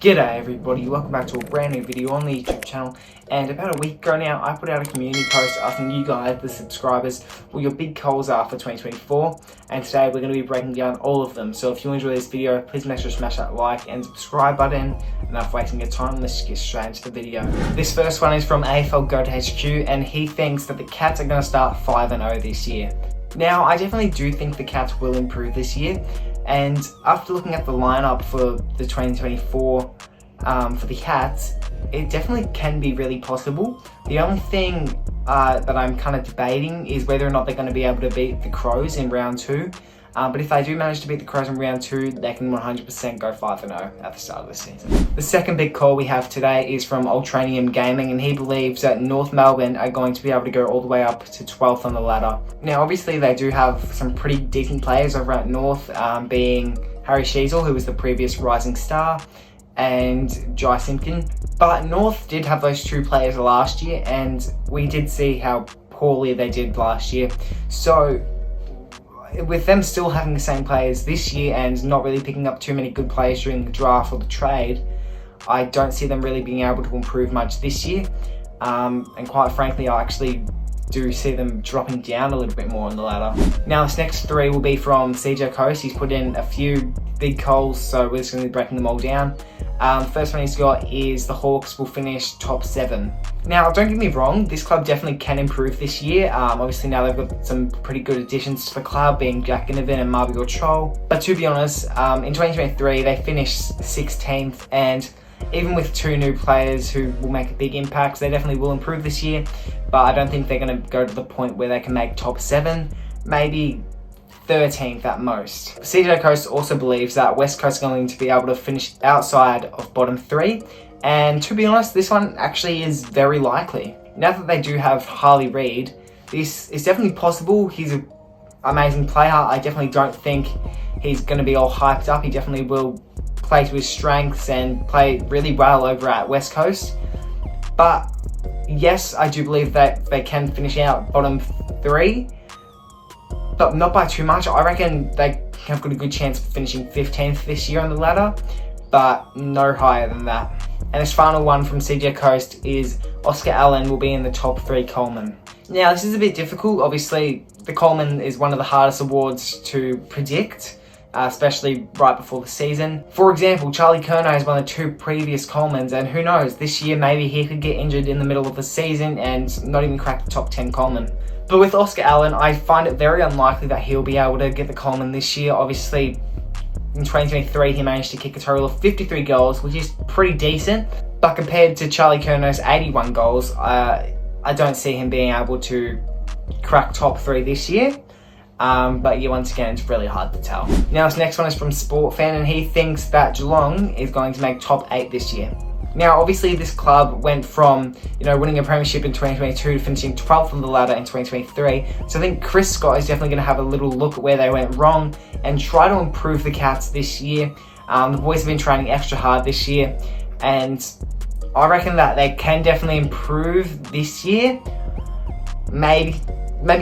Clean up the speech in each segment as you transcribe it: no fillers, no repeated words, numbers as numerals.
G'day everybody, welcome back to a brand new video on the YouTube channel. And about a week ago now, I put out a community post asking you guys, the subscribers, what your big goals are for 2024. And today we're going to be breaking down all of them. So if you enjoy this video, please make sure to smash that like and subscribe button. Enough wasting your time, let's get straight into the video. This first one is from AFL Goat HQ, and he thinks that the Cats are going to start 5-0 this year. Now, I definitely do think the Cats will improve this year. And after looking at the lineup for the 2024 for the Cats, it definitely can be really possible. The only thing that I'm kind of debating is whether or not they're going to be able to beat the Crows in round 2. But if they do manage to beat the Crows in round 2, they can 100% go 5-0 at the start of the season. The second big call we have today is from Ultranium Gaming, and he believes that North Melbourne are going to be able to go all the way up to 12th on the ladder. Now, obviously, they do have some pretty decent players over at North, being Harry Sheasel, who was the previous Rising Star, and Jai Simpkin. But North did have those two players last year, and we did see how poorly they did last year. So, with them still having the same players this year and not really picking up too many good players during the draft or the trade, I don't see them really being able to improve much this year. And quite frankly, I actually do see them dropping down a little bit more on the ladder. Now, this next three will be from CJ Coast. He's put in a few big calls, so we're just going to be breaking them all down. First one he's got is the Hawks will finish top 7. Now, don't get me wrong, this club definitely can improve this year. Obviously now they've got some pretty good additions to the club, being Jack Ginnivan and Marby Troll. But to be honest, in 2023 they finished 16th, and even with two new players who will make a big impact, they definitely will improve this year. But I don't think they're going to go to the point where they can make top 7, maybe 13th at most. CJ Coast also believes that West Coast are going to be able to finish outside of bottom 3. And to be honest, this one actually is very likely. Now that they do have Harley Reid, this is definitely possible. He's an amazing player. I definitely don't think he's going to be all hyped up. He definitely will play to his strengths and play really well over at West Coast. But yes, I do believe that they can finish out bottom 3, but not by too much. I reckon they have got a good chance of finishing 15th this year on the ladder, but no higher than that. And this final one from CJ Coast is Oscar Allen will be in the top 3 Coleman. Now, this is a bit difficult. Obviously, the Coleman is one of the hardest awards to predict, especially right before the season. For example, Charlie Curnow has won the 2 previous Colemans, and who knows, this year maybe he could get injured in the middle of the season and not even crack the top 10 Coleman. But with Oscar Allen, I find it very unlikely that he'll be able to get the Coleman this year. Obviously, in 2023, he managed to kick a total of 53 goals, which is pretty decent. But compared to Charlie Curnow's 81 goals, I don't see him being able to crack top 3 this year. But yeah, once again, it's really hard to tell. Now, this next one is from Sport Fan, and he thinks that Geelong is going to make top 8 this year. Now, obviously, this club went from, winning a premiership in 2022 to finishing 12th on the ladder in 2023. So I think Chris Scott is definitely going to have a little look at where they went wrong and try to improve the Cats this year. The boys have been training extra hard this year, and I reckon that they can definitely improve this year. Maybe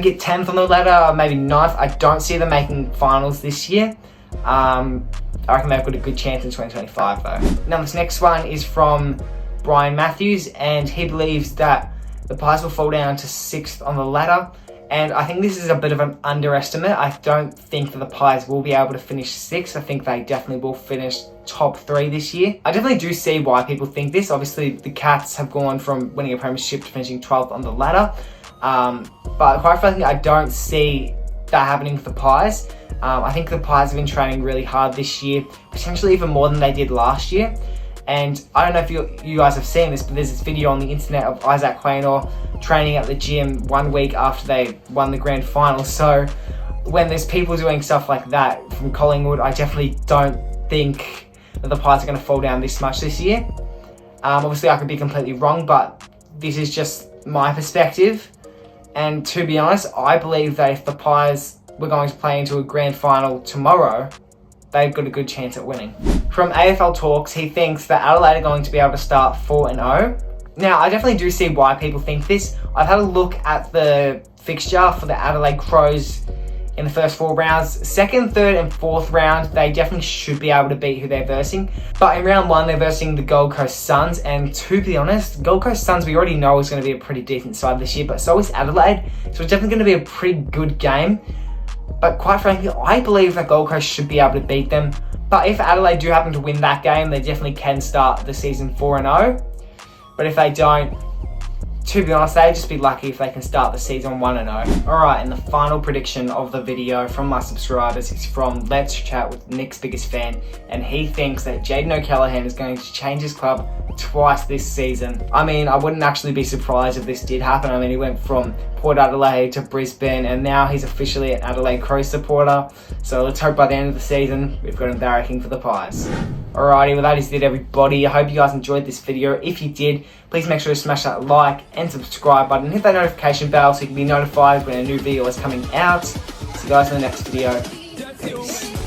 get 10th on the ladder, or maybe 9th. I don't see them making finals this year. I reckon they've got a good chance in 2025 though. Now, this next one is from Brian Matthews, and he believes that the Pies will fall down to 6th on the ladder. And I think this is a bit of an underestimate. I don't think that the Pies will be able to finish 6th. I think they definitely will finish top 3 this year. I definitely do see why people think this. Obviously, the Cats have gone from winning a premiership to finishing 12th on the ladder. But quite frankly, I don't see that happening for the Pies. I think the Pies have been training really hard this year, potentially even more than they did last year. And I don't know if you guys have seen this, but there's this video on the internet of Isaac Quaynor training at the gym 1 week after they won the grand final. So when there's people doing stuff like that from Collingwood, I definitely don't think that the Pies are going to fall down this much this year. Obviously, I could be completely wrong, but this is just my perspective. And to be honest, I believe that if the Pies were going to play into a grand final tomorrow, they've got a good chance at winning. From AFL Talks, he thinks that Adelaide are going to be able to start 4-0. Now, I definitely do see why people think this. I've had a look at the fixture for the Adelaide Crows in the first 4 rounds. Second, third, and fourth round, they definitely should be able to beat who they're versing. But in round 1, they're versing the Gold Coast Suns, and to be honest, Gold Coast Suns we already know is going to be a pretty decent side this year, but so is Adelaide, so it's definitely going to be a pretty good game. But quite frankly, I believe that Gold Coast should be able to beat them. But if Adelaide do happen to win that game, they definitely can start the season 4-0. But if they don't, to be honest, they'd just be lucky if they can start the season 1-0. Alright, and the final prediction of the video from my subscribers is from Let's Chat with Nick's biggest fan, and he thinks that Jaden O'Callaghan is going to change his club twice this season. I mean, I wouldn't actually be surprised if this did happen. I mean, he went from Port Adelaide to Brisbane, and now he's officially an Adelaide Crows supporter. So let's hope by the end of the season, we've got him barracking for the Pies. Alrighty, well that is it everybody. I hope you guys enjoyed this video. If you did, please make sure to smash that like and subscribe button. Hit that notification bell so you can be notified when a new video is coming out. See you guys in the next video. Peace.